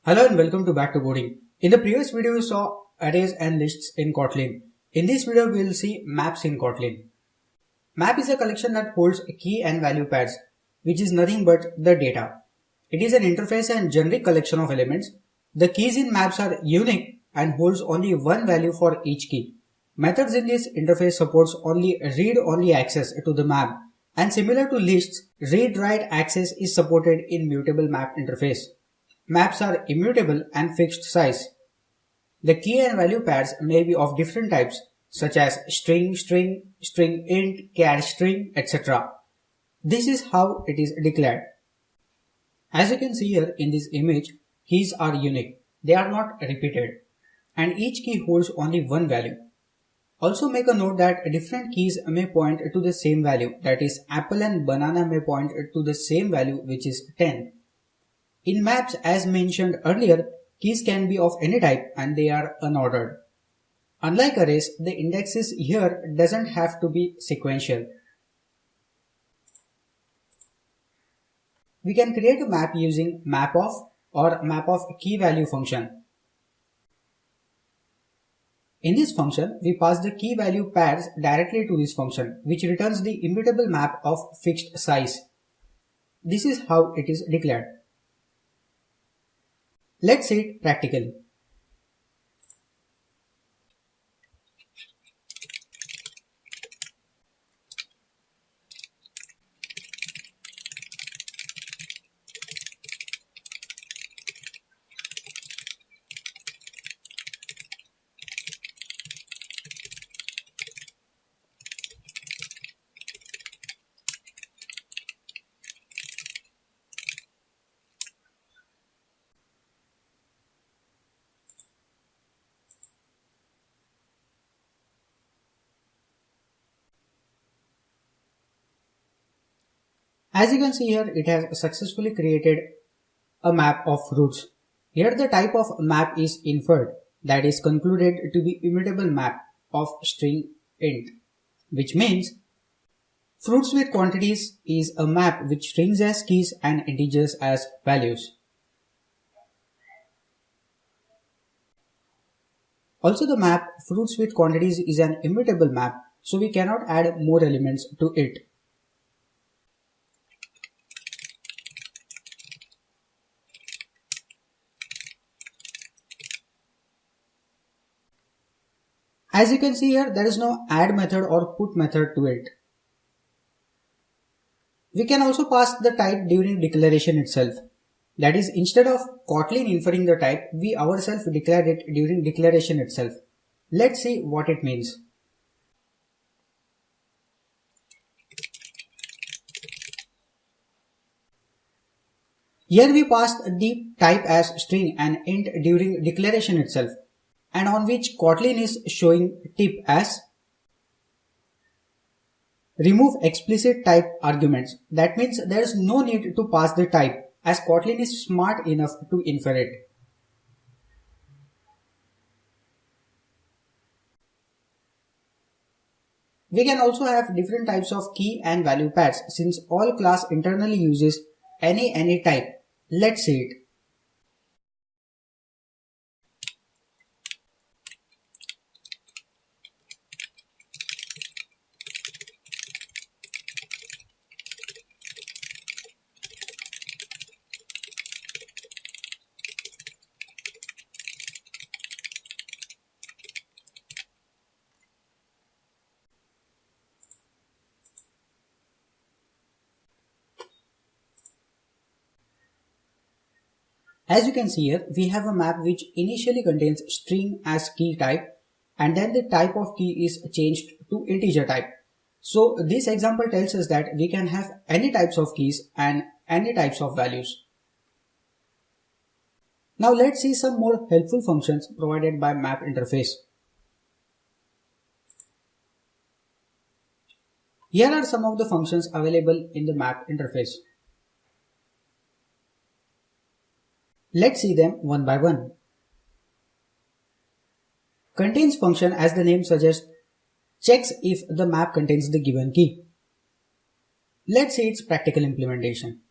Hello and welcome to BackToCoding. In the previous video we saw arrays and lists in Kotlin. In this video we will see maps in Kotlin. Map is a collection that holds key and value pairs, which is nothing but the data. It is an interface and generic collection of elements. The keys in maps are unique and holds only one value for each key. Methods in this interface supports only read-only access to the map, and similar to lists, read-write access is supported in mutable map interface. Maps are immutable and fixed size. The key and value pairs may be of different types such as string, string int, char string, etc. This is how it is declared. As you can see here in this image, keys are unique. They are not repeated, and each key holds only one value. Also make a note that different keys may point to the same value, that is apple and banana may point to the same value, which is 10. In maps, as mentioned earlier, keys can be of any type and they are unordered. Unlike arrays, the indexes here doesn't have to be sequential. We can create a map using mapof or mapof_key_value function. In this function, we pass the key value pairs directly to this function, which returns the immutable map of fixed size. This is how it is declared. Let's see it practically. As you can see here, it has successfully created a map of fruits. Here the type of map is inferred, that is concluded to be immutable map of string int, which means fruits with quantities is a map with strings as keys and integers as values. Also the map fruits with quantities is an immutable map, so we cannot add more elements to it. As you can see here, there is no add method or put method to it. We can also pass the type during declaration itself. That is, instead of Kotlin inferring the type, we ourselves declare it during declaration itself. Let's see what it means. Here we passed the type as string and int during declaration itself, and on which Kotlin is showing tip as remove explicit type arguments. That means there is no need to pass the type, as Kotlin is smart enough to infer it. We can also have different types of key and value pairs, since all class internally uses any type. Let's see it. As you can see here, we have a map which initially contains string as key type, and then the type of key is changed to integer type. So this example tells us that we can have any types of keys and any types of values. Now let's see some more helpful functions provided by map interface. Here are some of the functions available in the map interface. Let's see them one by one. Contains function, as the name suggests, checks if the map contains the given key. Let's see its practical implementation.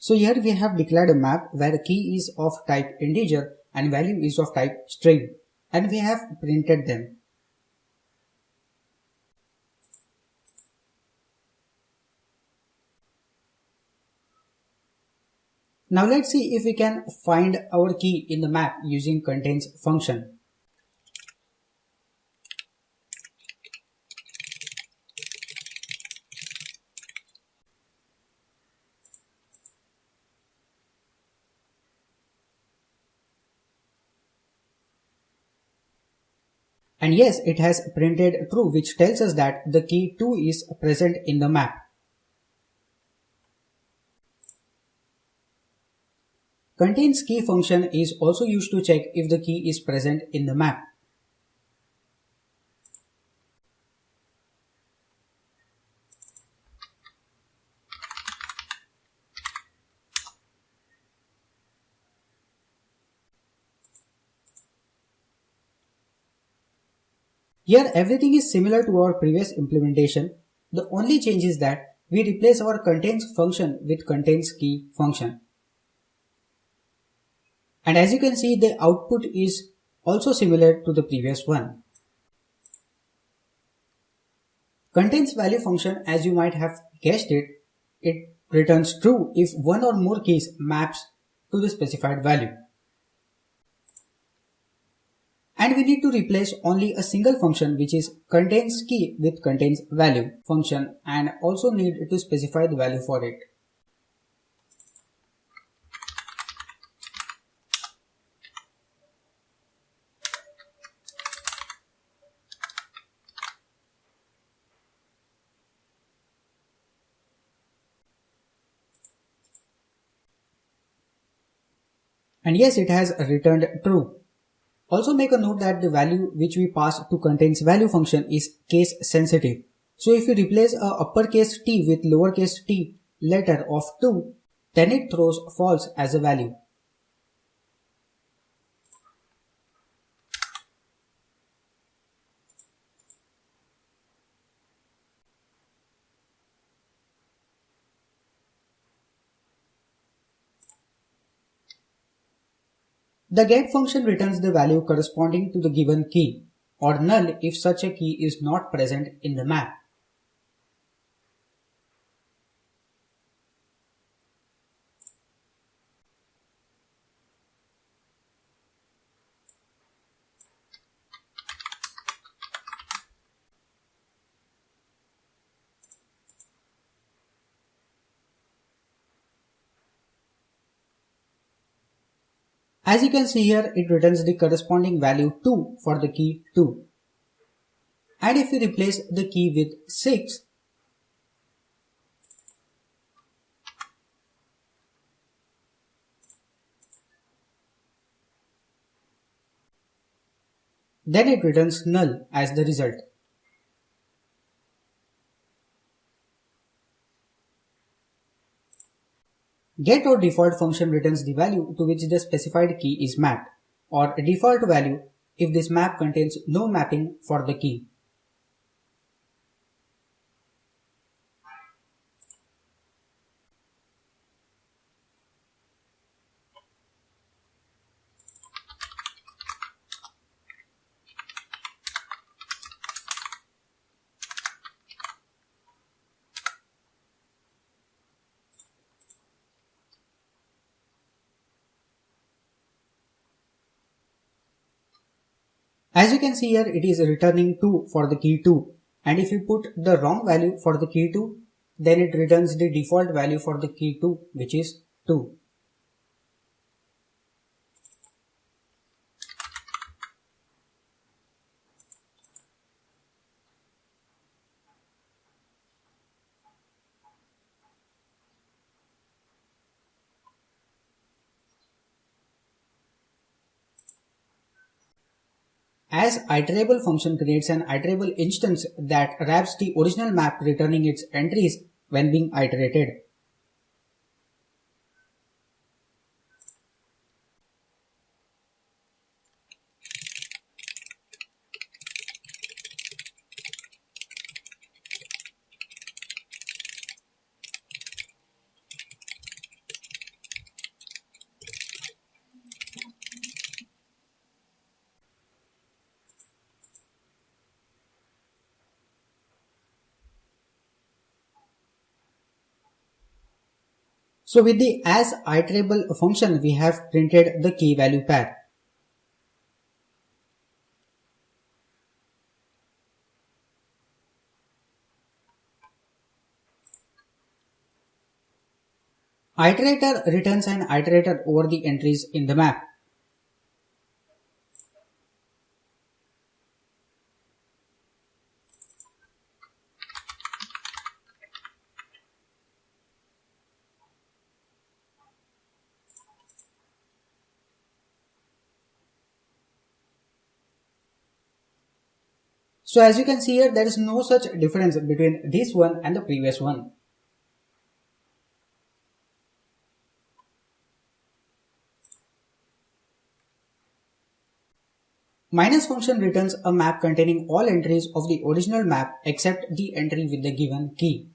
So here we have declared a map where key is of type integer and value is of type string, and we have printed them. Now let's see if we can find our key in the map using contains function. And yes, it has printed true, which tells us that the key 2 is present in the map. Contains key function is also used to check if the key is present in the map. Here everything is similar to our previous implementation. The only change is that we replace our contains function with contains key function. And as you can see, the output is also similar to the previous one. Contains value function, as you might have guessed it returns true if one or more keys maps to the specified value. And we need to replace only a single function, which is contains key with contains value function, and also need to specify the value for it. And yes, it has returned true. Also make a note that the value which we pass to contains value function is case sensitive. So if you replace a uppercase t with lowercase t letter of 2, then it throws false as a value. The get function returns the value corresponding to the given key, or null if such a key is not present in the map. As you can see here, it returns the corresponding value 2 for the key 2. And if we replace the key with 6, then it returns null as the result. Get or default function returns the value to which the specified key is mapped, or a default value if this map contains no mapping for the key. As you can see here, it is returning 2 for the key 2, and if you put the wrong value for the key 2, then it returns the default value for the key 2, which is 2. As iterable function creates an iterable instance that wraps the original map, returning its entries when being iterated. So with the as iterable function, we have printed the key value pair. Iterator returns an iterator over the entries in the map. So as you can see here, there is no such difference between this one and the previous one. Minus function returns a map containing all entries of the original map except the entry with the given key.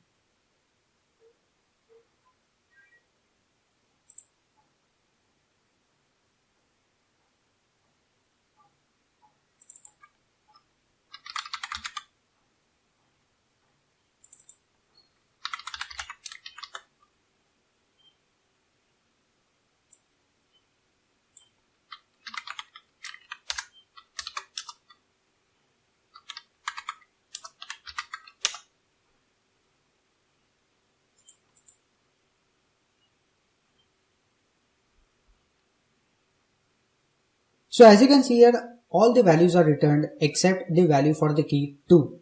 So as you can see here, all the values are returned except the value for the key 2.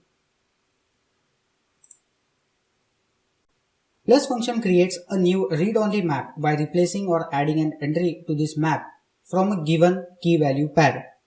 Plus function creates a new read-only map by replacing or adding an entry to this map from a given key value pair.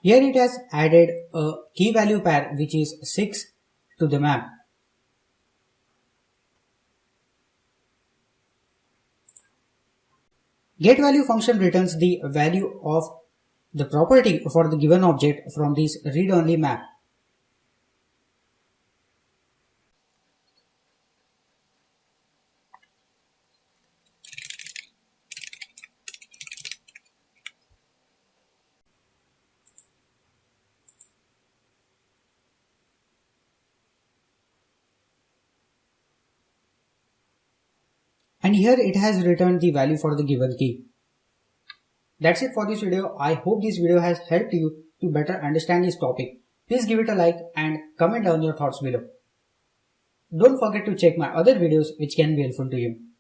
Here it has added a key value pair which is 6 to the map. GetValue function returns the value of the property for the given object from this read-only map. And here it has returned the value for the given key. That's it for this video. I hope this video has helped you to better understand this topic. Please give it a like and comment down your thoughts below. Don't forget to check my other videos which can be helpful to you.